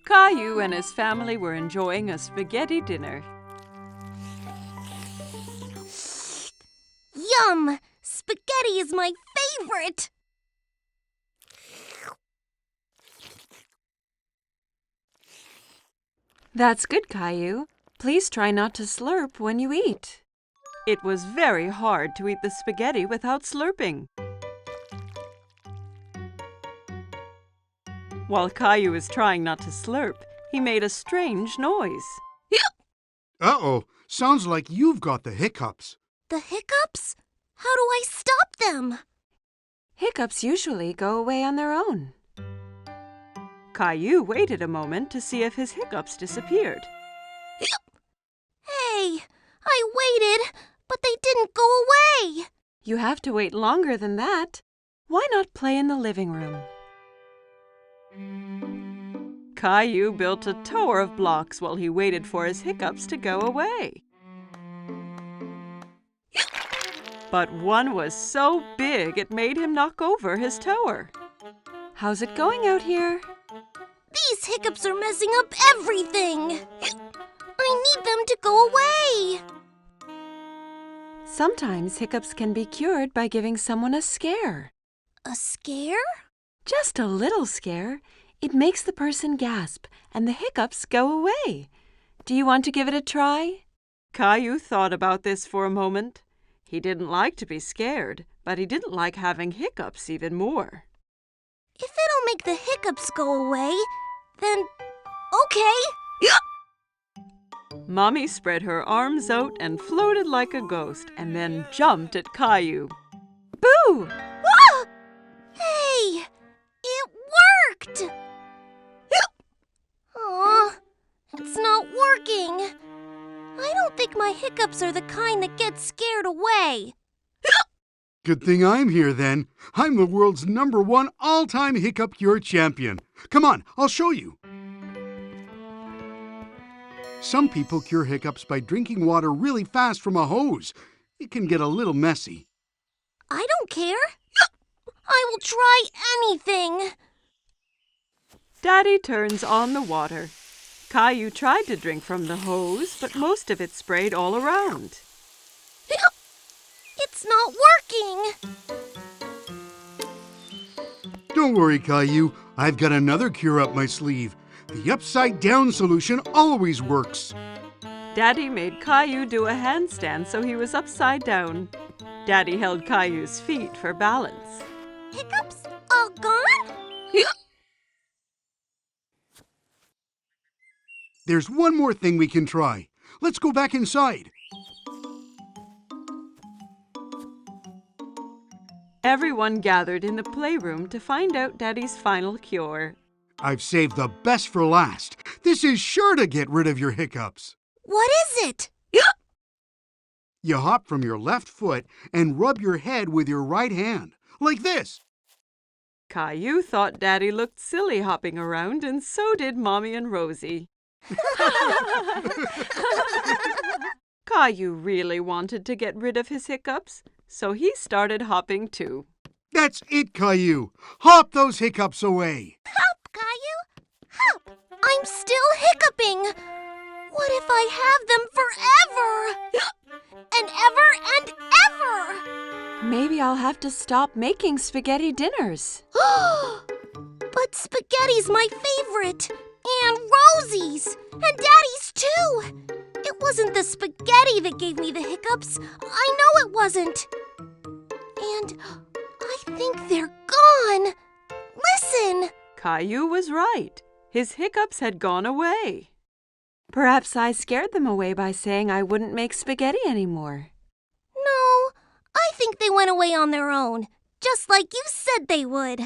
Caillou and his family were enjoying a spaghetti dinner. Yum! Spaghetti is my favorite! That's good, Caillou. Please try not to slurp when you eat. It was very hard to eat the spaghetti without slurping. While Caillou was trying not to slurp, he made a strange noise. Uh-oh, sounds like you've got the hiccups. The hiccups? How do I stop them? Hiccups usually go away on their own. Caillou waited a moment to see if his hiccups disappeared. Hey, I waited, but they didn't go away. You have to wait longer than that. Why not play in the living room? Caillou built a tower of blocks while he waited for his hiccups to go away. But one was so big it made him knock over his tower. How's it going out here? These hiccups are messing up everything. I need them to go away. Sometimes hiccups can be cured by giving someone a scare. A scare? Just a little scare. It makes the person gasp and the hiccups go away. Do you want to give it a try? Caillou thought about this for a moment. He didn't like to be scared, but he didn't like having hiccups even more. If it'll make the hiccups go away, then okay. Mommy spread her arms out and floated like a ghost and then jumped at Caillou. Boo! Ah! Hey, it worked! Aw, it's not working. I don't think my hiccups are the kind that get scared away. Good thing I'm here then. I'm the world's #1 all-time hiccup cure champion. Come on, I'll show you. Some people cure hiccups by drinking water really fast from a hose. It can get a little messy. I don't care. I will try anything. Daddy turns on the water. Caillou tried to drink from the hose, but most of it sprayed all around. It's not working. Don't worry, Caillou. I've got another cure up my sleeve. The upside-down solution always works. Daddy made Caillou do a handstand so he was upside down. Daddy held Caillou's feet for balance. Hiccups all gone? There's one more thing we can try. Let's go back inside. Everyone gathered in the playroom to find out Daddy's final cure. I've saved the best for last. This is sure to get rid of your hiccups. What is it? You hop from your left foot and rub your head with your right hand, like this. Caillou thought Daddy looked silly hopping around, and so did Mommy and Rosie. Caillou really wanted to get rid of his hiccups, so he started hopping too. That's it, Caillou. Hop those hiccups away. Hop, Caillou. Hop. I'm still hiccuping. What if I have them forever? And ever and ever. Maybe I'll have to stop making spaghetti dinners. But spaghetti's my favorite. And Rosie's. And Daddy's too. It wasn't the spaghetti that gave me the hiccups. I know it wasn't. And I think they're gone. Listen. Caillou was right. His hiccups had gone away. Perhaps I scared them away by saying I wouldn't make spaghetti anymore. No, I think they went away on their own, just like you said they would.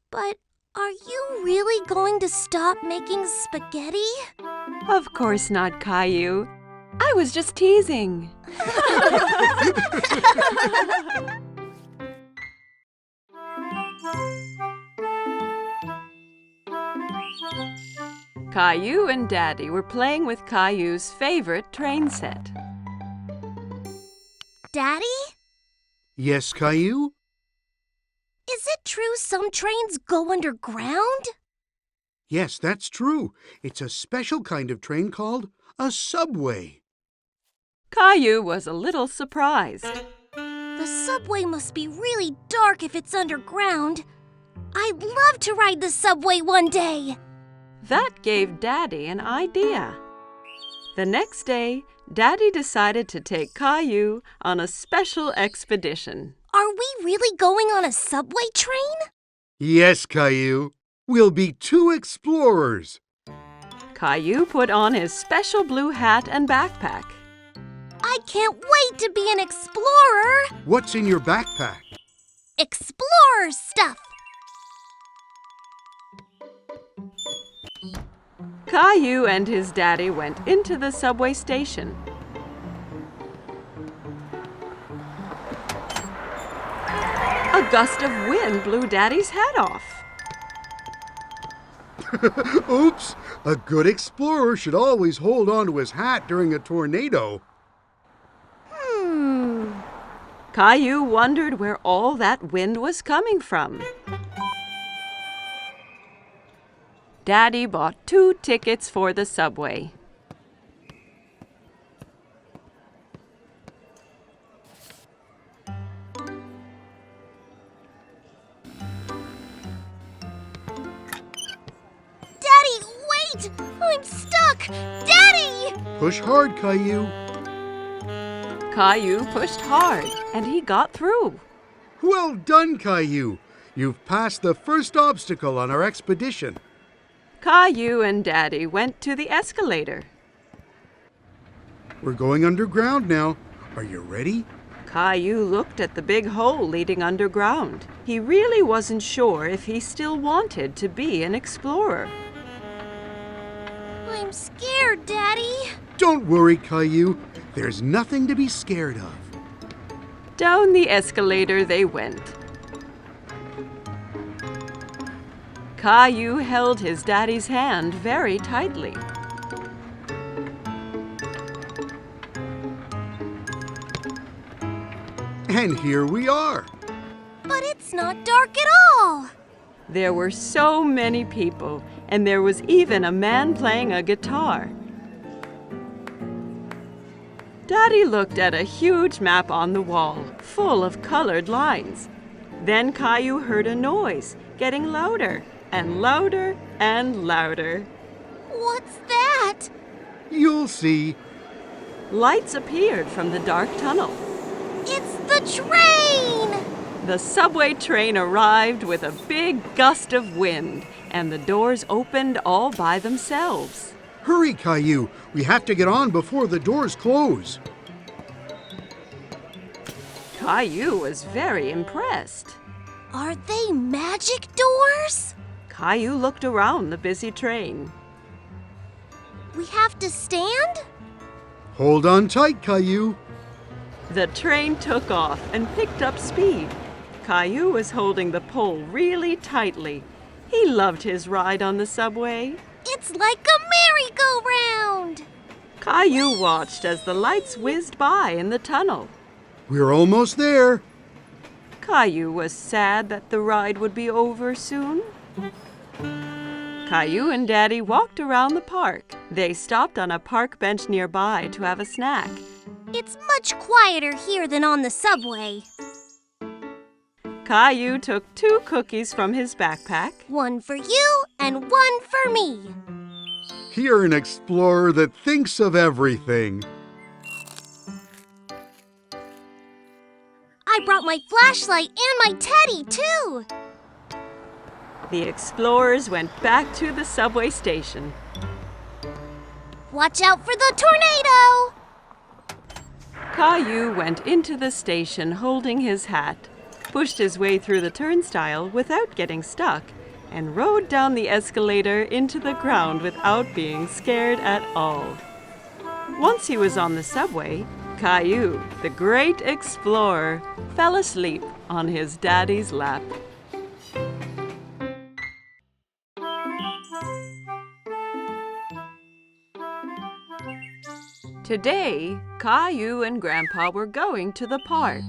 But are you really going to stop making spaghetti? Of course not, Caillou. I was just teasing. Caillou and Daddy were playing with Caillou's favorite train set. Daddy? Yes, Caillou? Is it true some trains go underground? Yes, that's true. It's a special kind of train called a subway. Caillou was a little surprised. The subway must be really dark if it's underground. I'd love to ride the subway one day. That gave Daddy an idea. The next day, Daddy decided to take Caillou on a special expedition. Are we really going on a subway train? Yes, Caillou. We'll be two explorers. Caillou put on his special blue hat and backpack. I can't wait to be an explorer. What's in your backpack? Explorer stuff. Caillou and his daddy went into the subway station. A gust of wind blew Daddy's hat off. Oops! A good explorer should always hold on to his hat during a tornado. Caillou wondered where all that wind was coming from. Daddy bought 2 tickets for the subway. Daddy, wait! I'm stuck! Daddy! Push hard, Caillou. Caillou pushed hard, and he got through. Well done, Caillou. You've passed the first obstacle on our expedition. Caillou and Daddy went to the escalator. We're going underground now. Are you ready? Caillou looked at the big hole leading underground. He really wasn't sure if he still wanted to be an explorer. I'm scared, Daddy. Don't worry, Caillou. There's nothing to be scared of. Down the escalator they went. Caillou held his daddy's hand very tightly. And here we are. But it's not dark at all. There were so many people, and there was even a man playing a guitar. Daddy looked at a huge map on the wall, full of colored lines. Then Caillou heard a noise, getting louder and louder and louder. What's that? You'll see. Lights appeared from the dark tunnel. It's the train! The subway train arrived with a big gust of wind, and the doors opened all by themselves. Hurry, Caillou. We have to get on before the doors close. Caillou was very impressed. Are they magic doors? Caillou looked around the busy train. We have to stand? Hold on tight, Caillou. The train took off and picked up speed. Caillou was holding the pole really tightly. He loved his ride on the subway. It's like a merry-go-round! Caillou watched as the lights whizzed by in the tunnel. We're almost there. Caillou was sad that the ride would be over soon. Caillou and Daddy walked around the park. They stopped on a park bench nearby to have a snack. It's much quieter here than on the subway. Caillou took 2 cookies from his backpack. One for you and one for me. You're an explorer that thinks of everything. I brought my flashlight and my teddy, too. The explorers went back to the subway station. Watch out for the tornado! Caillou went into the station holding his hat, pushed his way through the turnstile without getting stuck, and rode down the escalator into the ground without being scared at all. Once he was on the subway, Caillou, the great explorer, fell asleep on his daddy's lap. Today, Caillou and Grandpa were going to the park.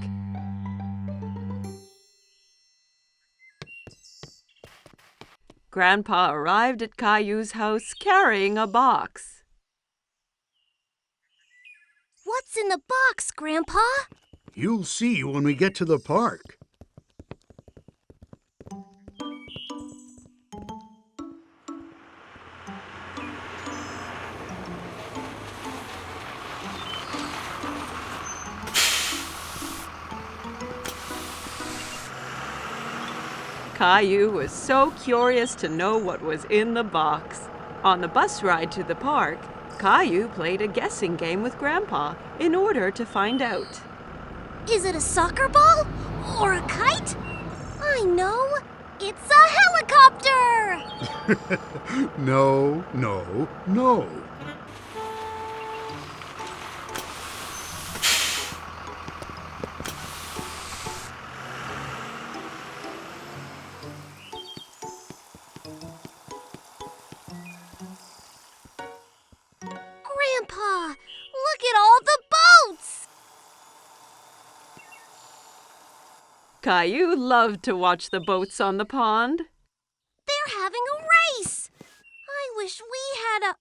Grandpa arrived at Caillou's house carrying a box. What's in the box, Grandpa? You'll see when we get to the park. Caillou was so curious to know what was in the box. On the bus ride to the park, Caillou played a guessing game with Grandpa in order to find out. Is it a soccer ball or a kite? I know. It's a helicopter! No, no, no. Grandpa, look at all the boats! Caillou loved to watch the boats on the pond. They're having a race! I wish we had a...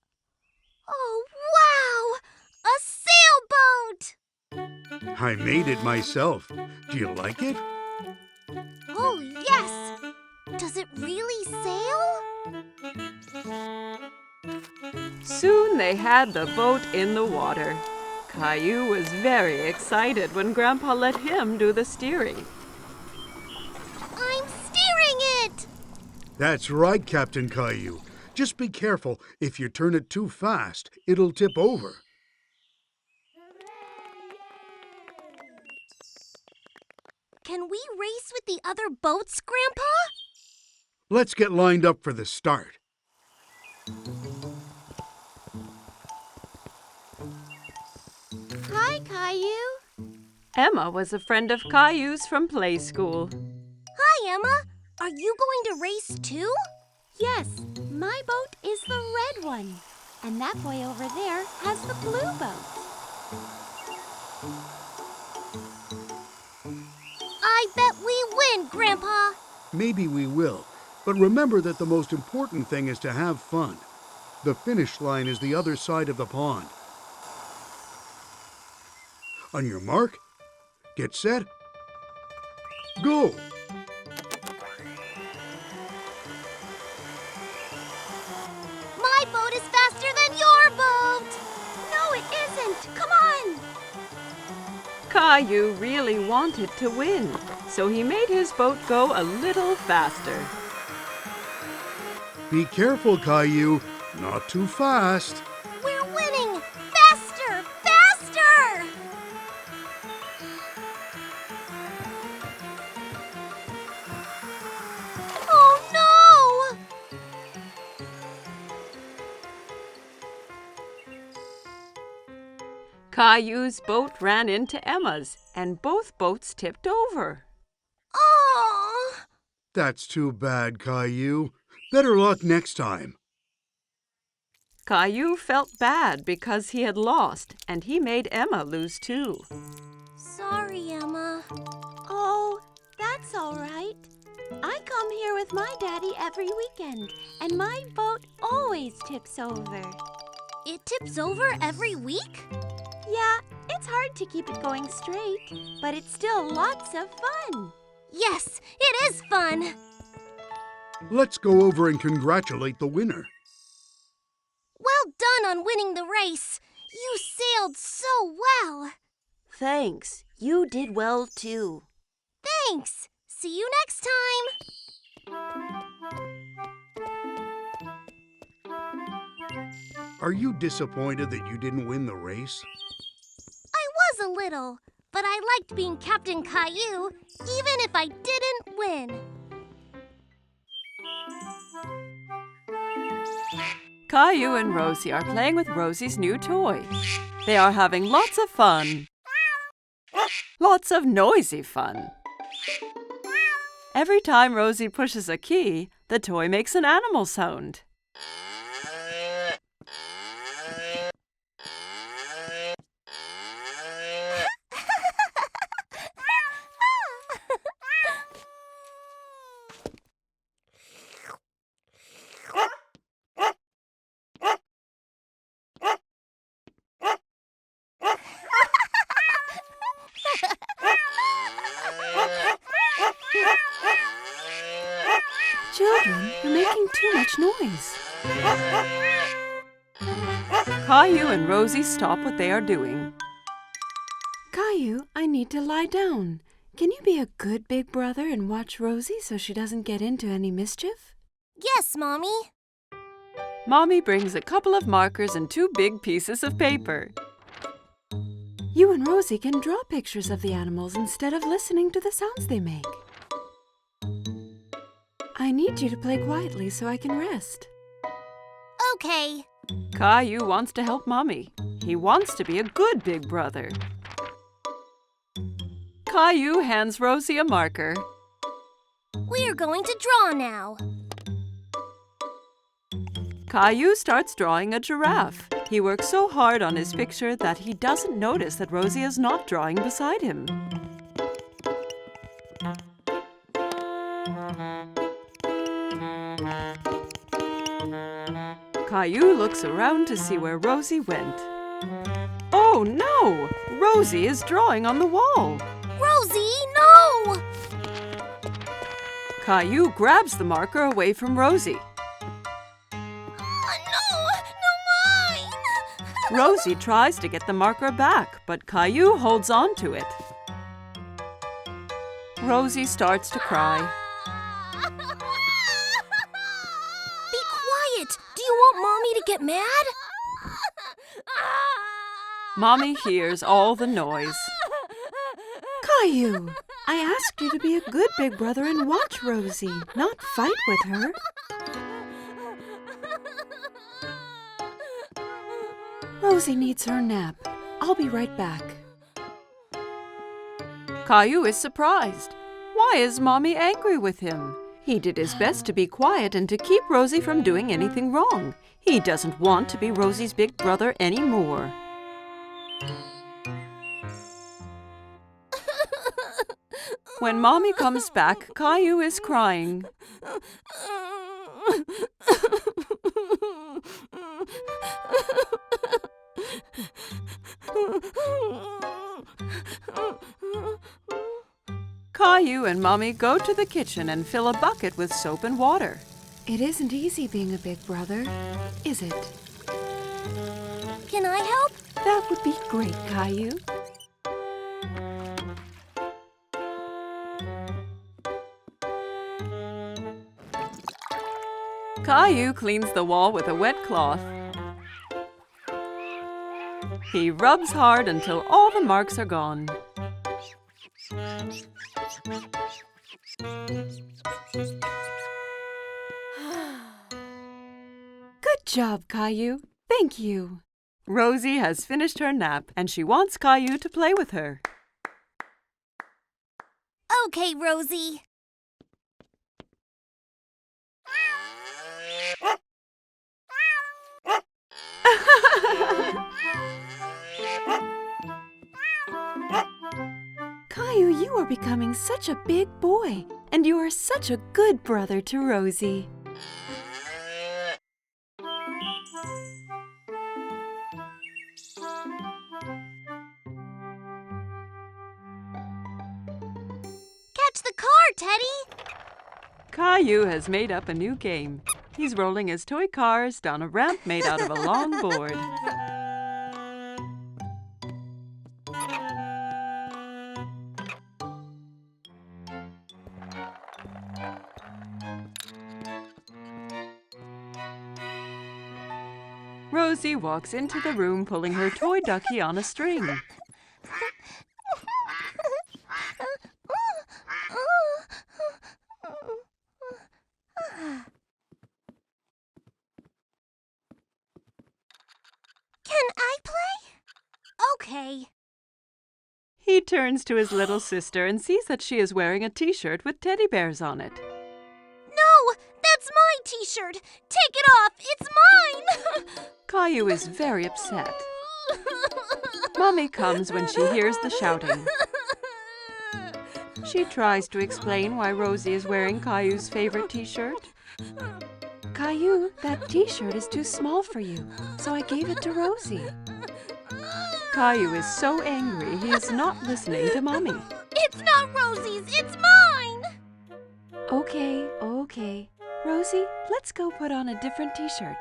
Oh, wow! A sailboat! I made it myself. Do you like it? Oh, yes! Does it really sail? Soon they had the boat in the water. Caillou was very excited when Grandpa let him do the steering. I'm steering it! That's right, Captain Caillou. Just be careful. If you turn it too fast, it'll tip over. Can we race with the other boats, Grandpa? Let's get lined up for the start. Hi, Caillou. Emma was a friend of Caillou's from play school. Hi, Emma. Are you going to race too? Yes, my boat is the red one. And that boy over there has the blue boat. I bet we win, Grandpa. Maybe we will. But remember that the most important thing is to have fun. The finish line is the other side of the pond. On your mark, get set, go! My boat is faster than your boat. No, it isn't. Come on. Caillou really wanted to win, so he made his boat go a little faster. Be careful, Caillou. Not too fast. We're winning. Faster, faster! Oh, no! Caillou's boat ran into Emma's, and both boats tipped over. Oh! That's too bad, Caillou. Better luck next time. Caillou felt bad because he had lost, and he made Emma lose too. Sorry, Emma. Oh, that's all right. I come here with my daddy every weekend, and my boat always tips over. It tips over every week? Yeah, it's hard to keep it going straight, but it's still lots of fun. Yes, it is fun. Let's go over and congratulate the winner. Well done on winning the race. You sailed so well. Thanks. You did well, too. Thanks. See you next time. Are you disappointed that you didn't win the race? I was a little, but I liked being Captain Caillou, even if I didn't win. Caillou and Rosie are playing with Rosie's new toy. They are having lots of fun. Lots of noisy fun. Every time Rosie pushes a key, the toy makes an animal sound. Children, you're making too much noise. Caillou and Rosie stop what they are doing. Caillou, I need to lie down. Can you be a good big brother and watch Rosie so she doesn't get into any mischief? Yes, Mommy. Mommy brings a couple of markers and 2 big pieces of paper. You and Rosie can draw pictures of the animals instead of listening to the sounds they make. I need you to play quietly so I can rest. Okay. Caillou wants to help Mommy. He wants to be a good big brother. Caillou hands Rosie a marker. We're going to draw now. Caillou starts drawing a giraffe. He works so hard on his picture that he doesn't notice that Rosie is not drawing beside him. Caillou looks around to see where Rosie went. Oh no! Rosie is drawing on the wall. Rosie, no! Caillou grabs the marker away from Rosie. No mine! Rosie tries to get the marker back, but Caillou holds on to it. Rosie starts to cry. Be quiet! Do you want Mommy to get mad? Mommy hears all the noise. Caillou, I asked you to be a good big brother and watch Rosie, not fight with her. Rosie needs her nap. I'll be right back. Caillou is surprised. Why is Mommy angry with him? He did his best to be quiet and to keep Rosie from doing anything wrong. He doesn't want to be Rosie's big brother anymore. When Mommy comes back, Caillou is crying. Caillou and Mommy go to the kitchen and fill a bucket with soap and water. It isn't easy being a big brother, is it? Can I help? That would be great, Caillou. Caillou cleans the wall with a wet cloth. He rubs hard until all the marks are gone. Good job, Caillou. Thank you. Rosie has finished her nap and she wants Caillou to play with her. Okay, Rosie. Caillou, you are becoming such a big boy, and you are such a good brother to Rosie. Catch the car, Teddy! Caillou has made up a new game. He's rolling his toy cars down a ramp made out of a long board. Rosie walks into the room pulling her toy ducky on a string. Can I play? Okay. He turns to his little sister and sees that she is wearing a t-shirt with teddy bears on it. No! That's my t-shirt! Take it off! It's mine! Caillou is very upset. Mommy comes when she hears the shouting. She tries to explain why Rosie is wearing Caillou's favorite t-shirt. Caillou, that t-shirt is too small for you, so I gave it to Rosie. Caillou is so angry he is not listening to Mommy. It's not Rosie's, it's mine! Okay. Rosie, let's go put on a different t-shirt.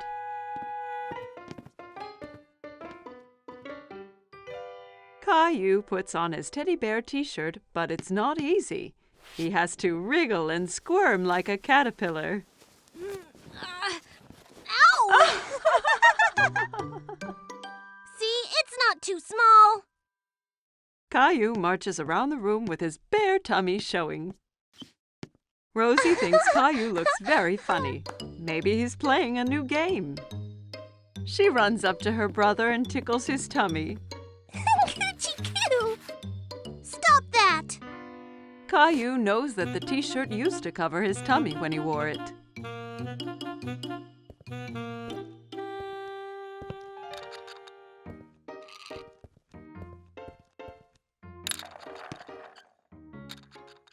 Caillou puts on his teddy bear t-shirt, but it's not easy. He has to wriggle and squirm like a caterpillar. Ow! See, it's not too small. Caillou marches around the room with his bare tummy showing. Rosie thinks Caillou looks very funny. Maybe he's playing a new game. She runs up to her brother and tickles his tummy. Coochie-coo! Stop that! Caillou knows that the t-shirt used to cover his tummy when he wore it.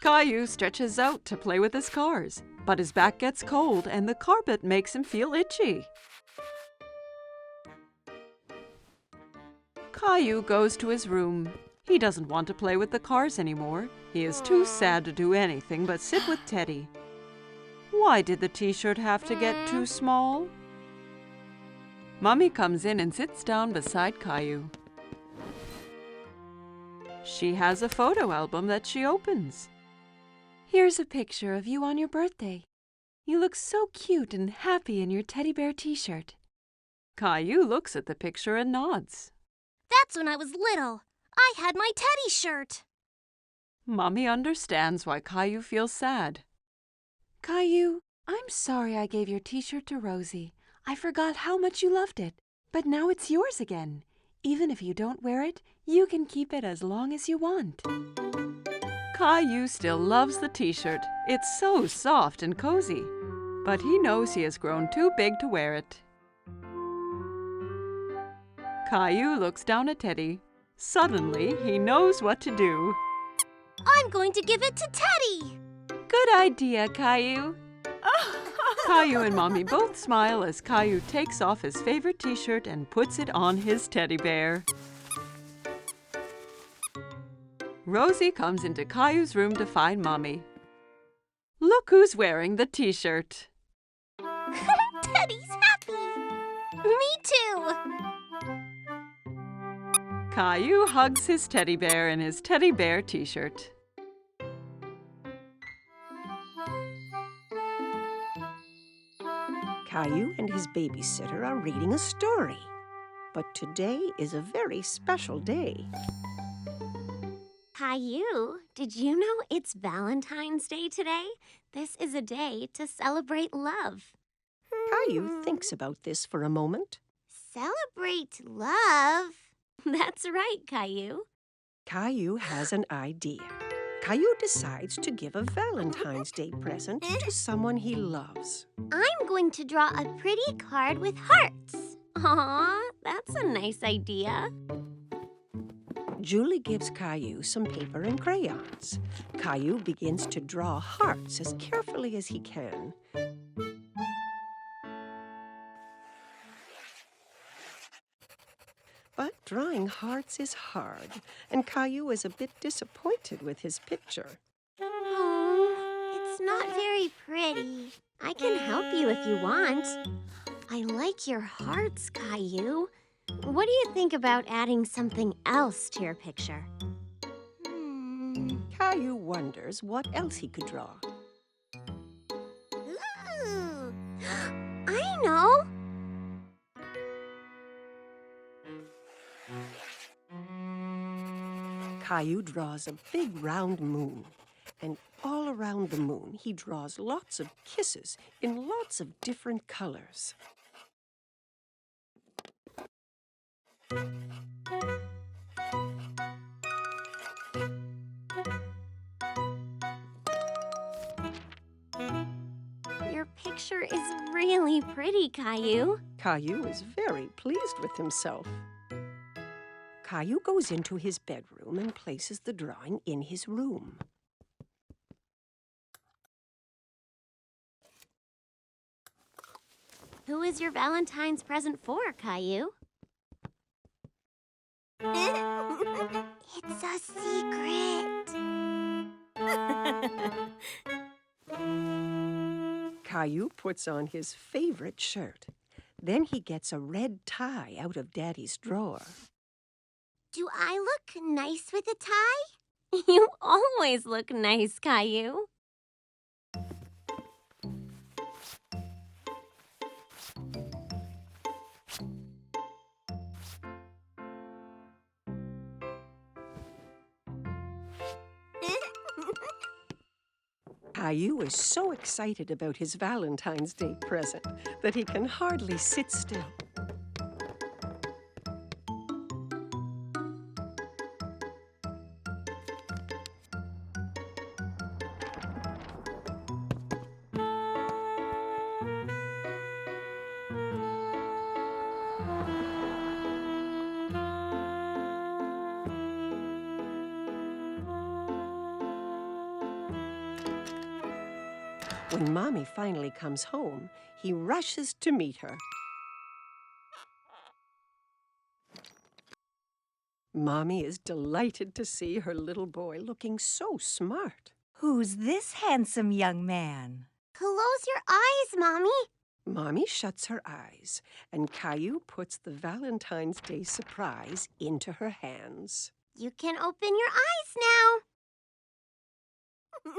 Caillou stretches out to play with his cars, but his back gets cold and the carpet makes him feel itchy. Caillou goes to his room. He doesn't want to play with the cars anymore. He is too sad to do anything but sit with Teddy. Why did the t-shirt have to get too small? Mommy comes in and sits down beside Caillou. She has a photo album that she opens. Here's a picture of you on your birthday. You look so cute and happy in your teddy bear t-shirt. Caillou looks at the picture and nods. That's when I was little. I had my teddy shirt. Mommy understands why Caillou feels sad. Caillou, I'm sorry I gave your t-shirt to Rosie. I forgot how much you loved it, but now it's yours again. Even if you don't wear it, you can keep it as long as you want. Caillou still loves the t-shirt. It's so soft and cozy. But he knows he has grown too big to wear it. Caillou looks down at Teddy. Suddenly, he knows what to do. I'm going to give it to Teddy. Good idea, Caillou. Caillou and Mommy both smile as Caillou takes off his favorite t-shirt and puts it on his teddy bear. Rosie comes into Caillou's room to find Mommy. Look who's wearing the t-shirt. Teddy's happy. Me too. Caillou hugs his teddy bear in his teddy bear t-shirt. Caillou and his babysitter are reading a story. But today is a very special day. Caillou, did you know it's Valentine's Day today? This is a day to celebrate love. Caillou thinks about this for a moment. Celebrate love? That's right, Caillou. Caillou has an idea. Caillou decides to give a Valentine's Day present to someone he loves. I'm going to draw a pretty card with hearts. Aw, that's a nice idea. Julie gives Caillou some paper and crayons. Caillou begins to draw hearts as carefully as he can. But drawing hearts is hard, and Caillou is a bit disappointed with his picture. Oh, it's not very pretty. I can help you if you want. I like your hearts, Caillou. What do you think about adding something else to your picture? Caillou wonders what else he could draw. Ooh. I know! Caillou draws a big round moon, and all around the moon he draws lots of kisses in lots of different colors. Your picture is really pretty, Caillou. Caillou is very pleased with himself. Caillou goes into his bedroom and places the drawing in his room. Who is your Valentine's present for, Caillou? It's a secret. Caillou puts on his favorite shirt. Then he gets a red tie out of Daddy's drawer. Do I look nice with a tie? You always look nice, Caillou. Caillou is so excited about his Valentine's Day present that he can hardly sit still. When Mommy finally comes home, he rushes to meet her. Mommy is delighted to see her little boy looking so smart. Who's this handsome young man? Close your eyes, Mommy. Mommy shuts her eyes, and Caillou puts the Valentine's Day surprise into her hands. You can open your eyes now.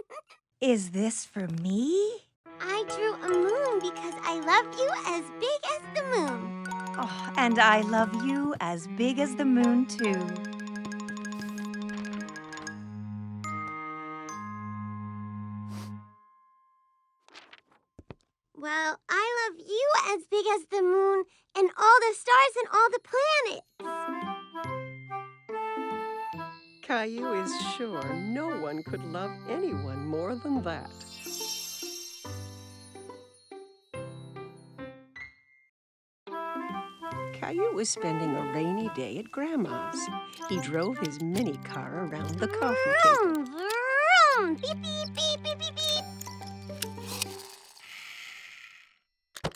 Is this for me? I drew a moon because I love you as big as the moon. Oh, and I love you as big as the moon, too. Well, I love you as big as the moon and all the stars and all the planets. Caillou is sure no one could love anyone more than that. Caillou was spending a rainy day at Grandma's. He drove his mini car around the coffee table. Vroom, vroom. Beep, beep, beep, beep, beep, beep.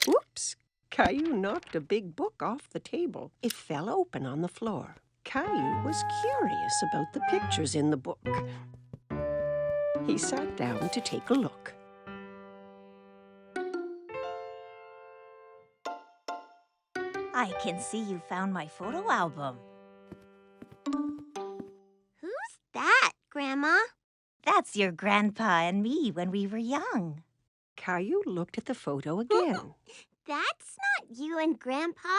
Whoops! Caillou knocked a big book off the table. It fell open on the floor. Caillou was curious about the pictures in the book. He sat down to take a look. I can see you found my photo album. Who's that, Grandma? That's your grandpa and me when we were young. Caillou looked at the photo again. That's not you and Grandpa.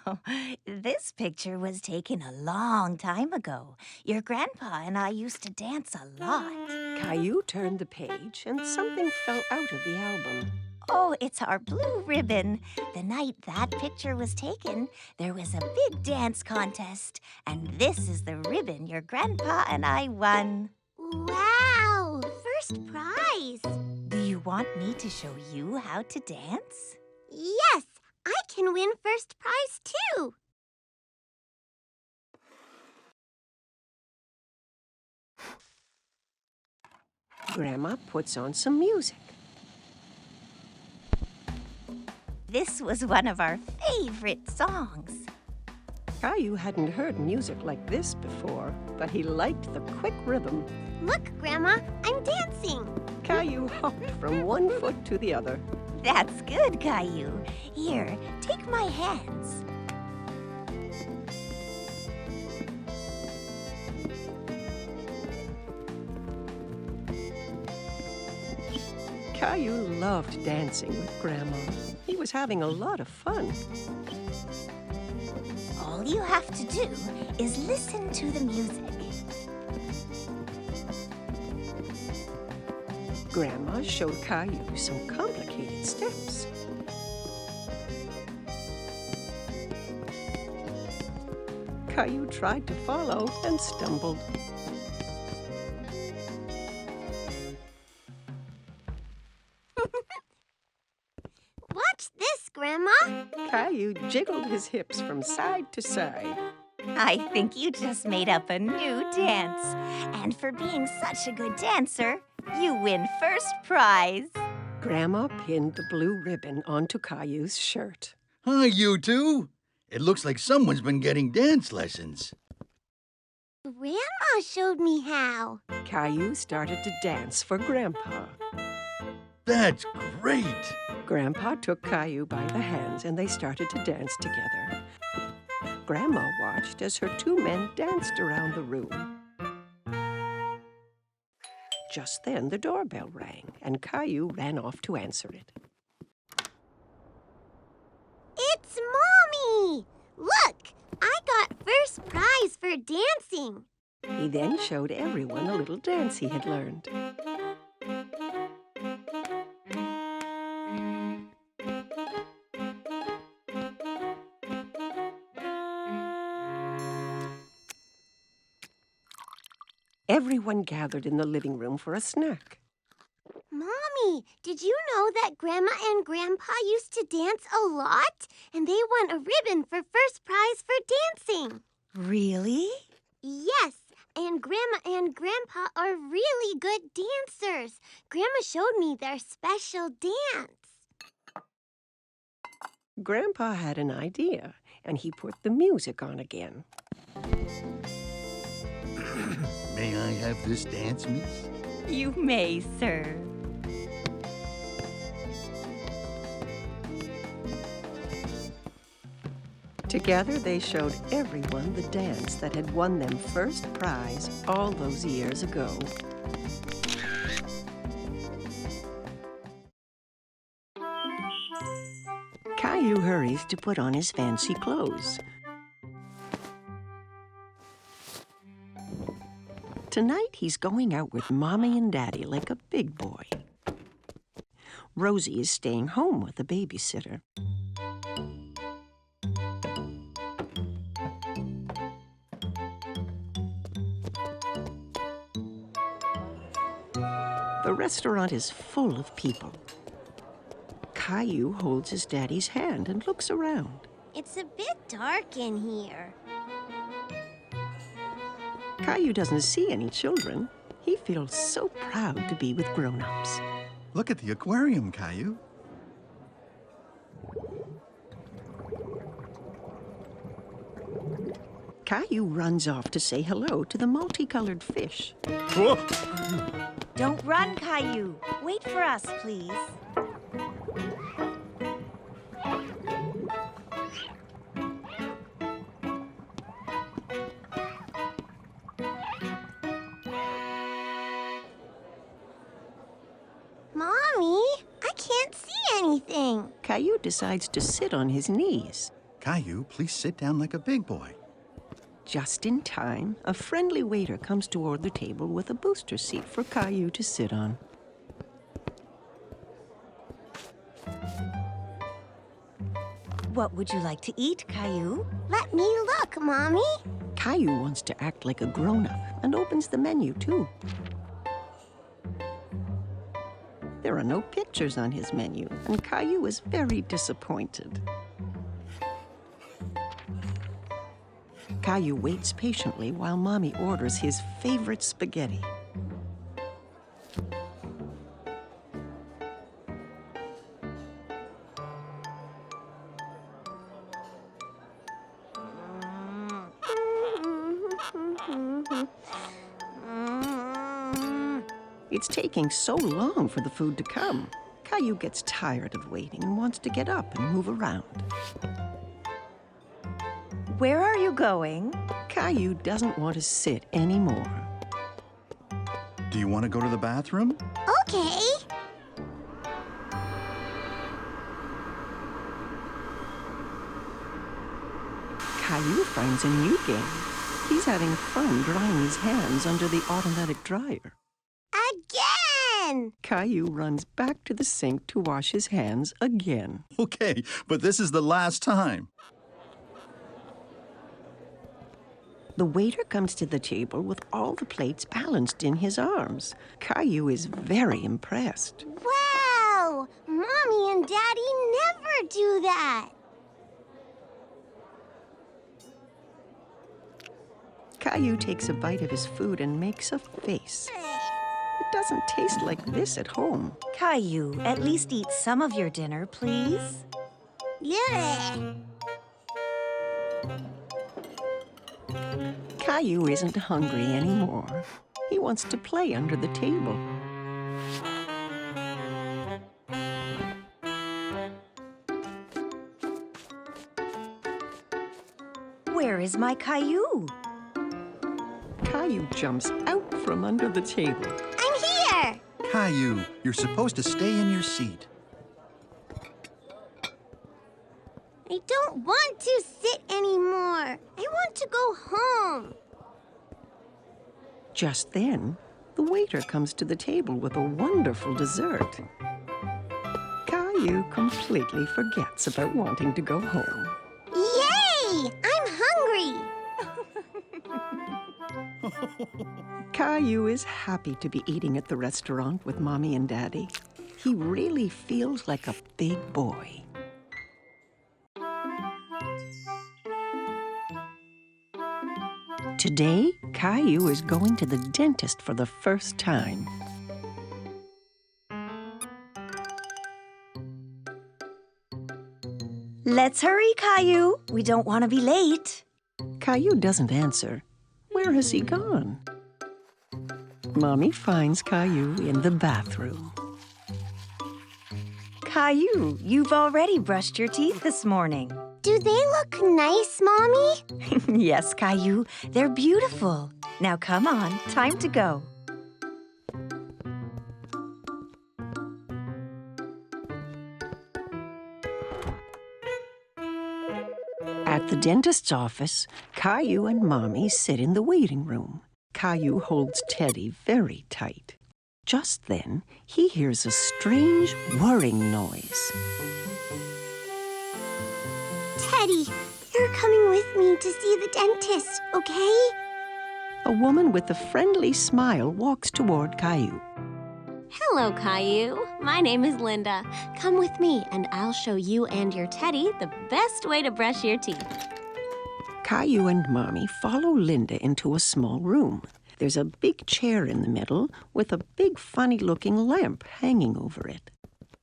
Oh, this picture was taken a long time ago. Your grandpa and I used to dance a lot. Caillou turned the page and something fell out of the album. Oh, it's our blue ribbon. The night that picture was taken, there was a big dance contest. And this is the ribbon your grandpa and I won. Wow, first prize. Do you want me to show you how to dance? Yes, I can win first prize too. Grandma puts on some music. This was one of our favorite songs. Caillou hadn't heard music like this before, but he liked the quick rhythm. Look, Grandma, I'm dancing. Caillou hopped from one foot to the other. That's good, Caillou. Here, take my hands. Caillou loved dancing with Grandma. He was having a lot of fun. All you have to do is listen to the music. Grandma showed Caillou some complicated steps. Caillou tried to follow and stumbled. Watch this, Grandma. Caillou jiggled his hips from side to side. I think you just made up a new dance. And for being such a good dancer, you win first prize. Grandma pinned the blue ribbon onto Caillou's shirt. Hi, you two. It looks like someone's been getting dance lessons. Grandma showed me how. Caillou started to dance for Grandpa. That's great. Grandpa took Caillou by the hands and they started to dance together. Grandma watched as her two men danced around the room. Just then the doorbell rang and Caillou ran off to answer it. It's Mommy! Look, I got first prize for dancing. He then showed everyone a little dance he had learned. Everyone gathered in the living room for a snack. Mommy, did you know that Grandma and Grandpa used to dance a lot? And they won a ribbon for first prize for dancing. Really? Yes, and Grandma and Grandpa are really good dancers. Grandma showed me their special dance. Grandpa had an idea, and he put the music on again. May I have this dance, miss? You may, sir. Together, they showed everyone the dance that had won them first prize all those years ago. Caillou hurries to put on his fancy clothes. Tonight, he's going out with Mommy and Daddy like a big boy. Rosie is staying home with a babysitter. The restaurant is full of people. Caillou holds his daddy's hand and looks around. It's a bit dark in here. Caillou doesn't see any children. He feels so proud to be with grown-ups. Look at the aquarium, Caillou. Caillou runs off to say hello to the multicolored fish. Whoa! Don't run, Caillou. Wait for us, please. Mommy, I can't see anything. Caillou decides to sit on his knees. Caillou, please sit down like a big boy. Just in time, a friendly waiter comes toward the table with a booster seat for Caillou to sit on. What would you like to eat, Caillou? Let me look, Mommy. Caillou wants to act like a grown-up and opens the menu, too. There are no pictures on his menu, and Caillou is very disappointed. Caillou waits patiently while Mommy orders his favorite spaghetti. It's taking so long for the food to come. Caillou gets tired of waiting and wants to get up and move around. Where are you going? Caillou doesn't want to sit anymore. Do you want to go to the bathroom? Okay. Caillou finds a new game. He's having fun drying his hands under the automatic dryer. Again! Caillou runs back to the sink to wash his hands again. Okay, but this is the last time. The waiter comes to the table with all the plates balanced in his arms. Caillou is very impressed. Wow! Mommy and Daddy never do that. Caillou takes a bite of his food and makes a face. It doesn't taste like this at home. Caillou, at least eat some of your dinner, please. Yeah. Caillou isn't hungry anymore. He wants to play under the table. Where is my Caillou? Caillou jumps out from under the table. I'm here! Caillou, you're supposed to stay in your seat. I don't want to sit anymore. I want to go home. Just then, the waiter comes to the table with a wonderful dessert. Caillou completely forgets about wanting to go home. Yay! I'm hungry. Caillou is happy to be eating at the restaurant with Mommy and Daddy. He really feels like a big boy. Today, Caillou is going to the dentist for the first time. Let's hurry, Caillou. We don't want to be late. Caillou doesn't answer. Where has he gone? Mommy finds Caillou in the bathroom. Caillou, you've already brushed your teeth this morning. Do they look nice, Mommy? Yes, Caillou, they're beautiful. Now come on, time to go. At the dentist's office, Caillou and Mommy sit in the waiting room. Caillou holds Teddy very tight. Just then, he hears a strange whirring noise. Teddy, you're coming with me to see the dentist, okay? A woman with a friendly smile walks toward Caillou. Hello, Caillou. My name is Linda. Come with me, and I'll show you and your Teddy the best way to brush your teeth. Caillou and Mommy follow Linda into a small room. There's a big chair in the middle with a big funny-looking lamp hanging over it.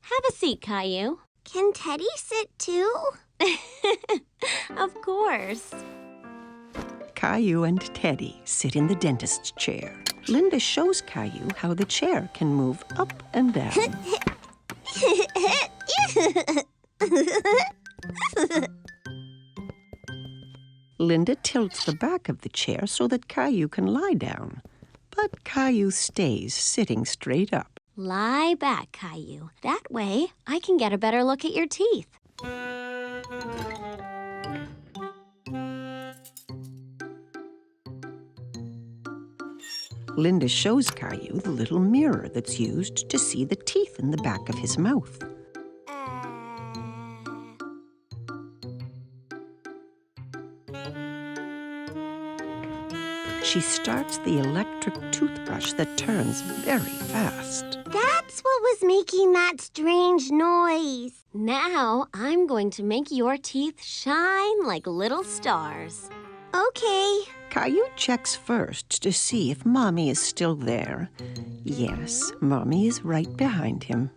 Have a seat, Caillou. Can Teddy sit too? Of course. Caillou and Teddy sit in the dentist's chair. Linda shows Caillou how the chair can move up and down. Linda tilts the back of the chair so that Caillou can lie down. But Caillou stays sitting straight up. Lie back, Caillou. That way, I can get a better look at your teeth. Linda shows Caillou the little mirror that's used to see the teeth in the back of his mouth. She starts the electric toothbrush that turns very fast. That's what was making that strange noise. Now, I'm going to make your teeth shine like little stars. Okay. Caillou checks first to see if Mommy is still there. Yes, Mommy is right behind him.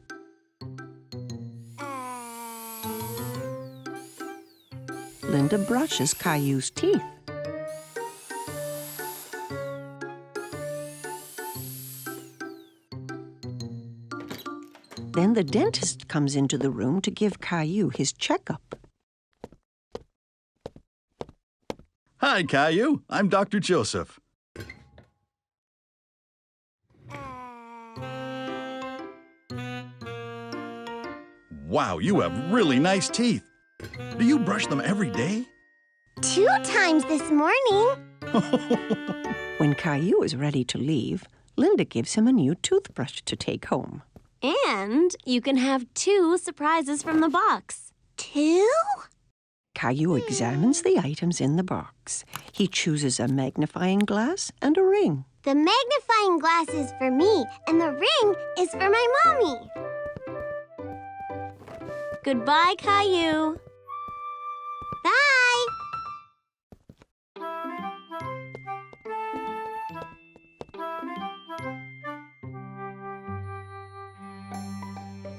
Linda brushes Caillou's teeth. Then the dentist comes into the room to give Caillou his checkup. Hi, Caillou. I'm Dr. Joseph. Wow, you have really nice teeth. Do you brush them every day? 2 times this morning. When Caillou is ready to leave, Linda gives him a new toothbrush to take home. And you can have 2 surprises from the box. 2? Caillou examines the items in the box. He chooses a magnifying glass and a ring. The magnifying glass is for me, and the ring is for my mommy. Goodbye, Caillou. Bye.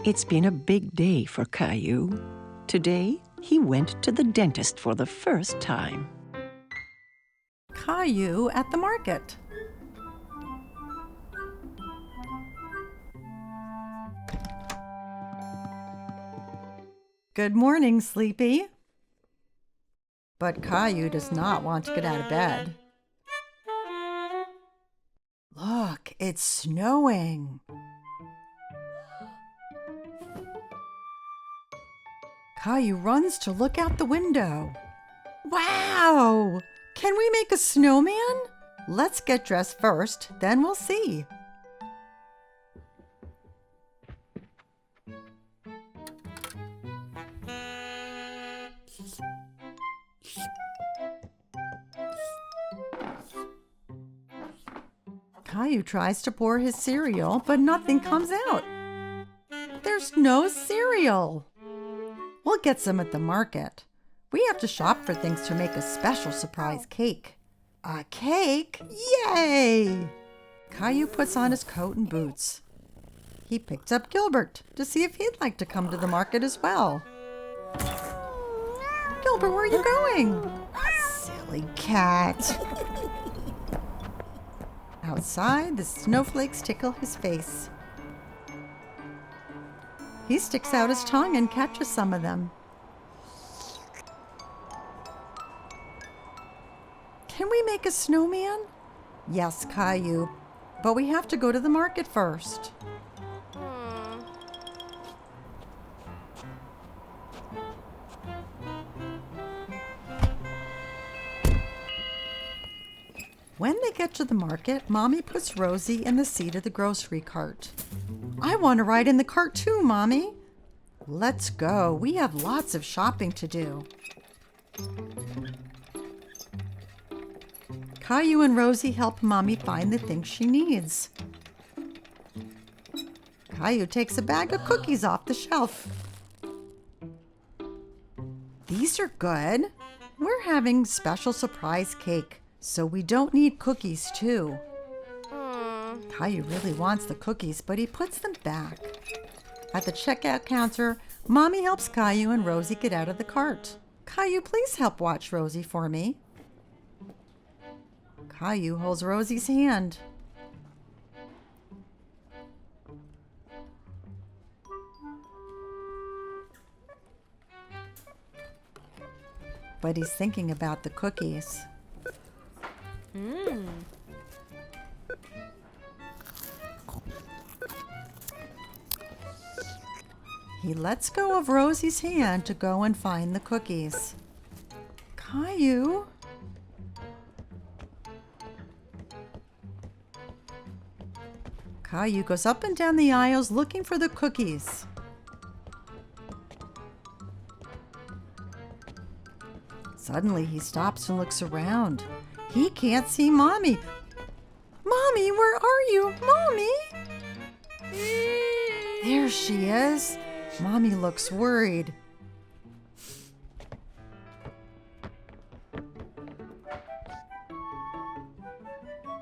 It's been a big day for Caillou. Today, he went to the dentist for the first time. Caillou at the market. Good morning, Sleepy. But Caillou does not want to get out of bed. Look, it's snowing. Caillou runs to look out the window. Wow! Can we make a snowman? Let's get dressed first, then we'll see. Caillou tries to pour his cereal, but nothing comes out. There's no cereal. We'll get some at the market. We have to shop for things to make a special surprise cake. A cake? Yay! Caillou puts on his coat and boots. He picked up Gilbert to see if he'd like to come to the market as well. Gilbert, where are you going? Silly cat. Outside, the snowflakes tickle his face. He sticks out his tongue and catches some of them. Can we make a snowman? Yes, Caillou, but we have to go to the market first. When they get to the market, Mommy puts Rosie in the seat of the grocery cart. I want to ride in the cart too, Mommy. Let's go. We have lots of shopping to do. Caillou and Rosie help Mommy find the things she needs. Caillou takes a bag of cookies off the shelf. These are good. We're having special surprise cake, so we don't need cookies too. Caillou really wants the cookies, but he puts them back. At the checkout counter, Mommy helps Caillou and Rosie get out of the cart. Caillou, please help watch Rosie for me. Caillou holds Rosie's hand. But he's thinking about the cookies. He lets go of Rosie's hand to go and find the cookies. Caillou? Caillou goes up and down the aisles looking for the cookies. Suddenly he stops and looks around. He can't see Mommy. Mommy, where are you? Mommy? There she is. Mommy looks worried.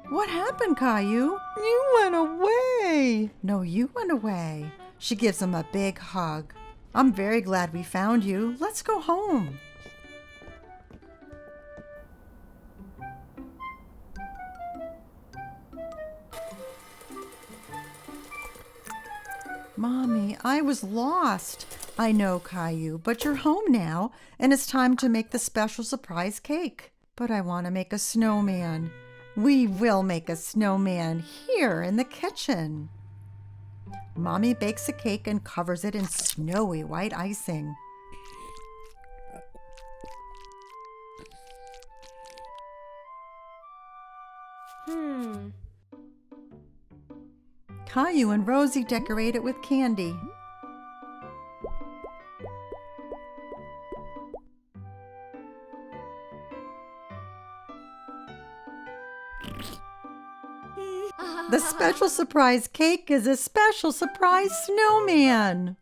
What happened, Caillou? You went away. No, you went away. She gives him a big hug. I'm very glad we found you. Let's go home. Mommy, I was lost. I know, Caillou, but you're home now, and it's time to make the special surprise cake. But I want to make a snowman. We will make a snowman here in the kitchen. Mommy bakes a cake and covers it in snowy white icing. Caillou and Rosie decorate it with candy. The special surprise cake is a special surprise snowman.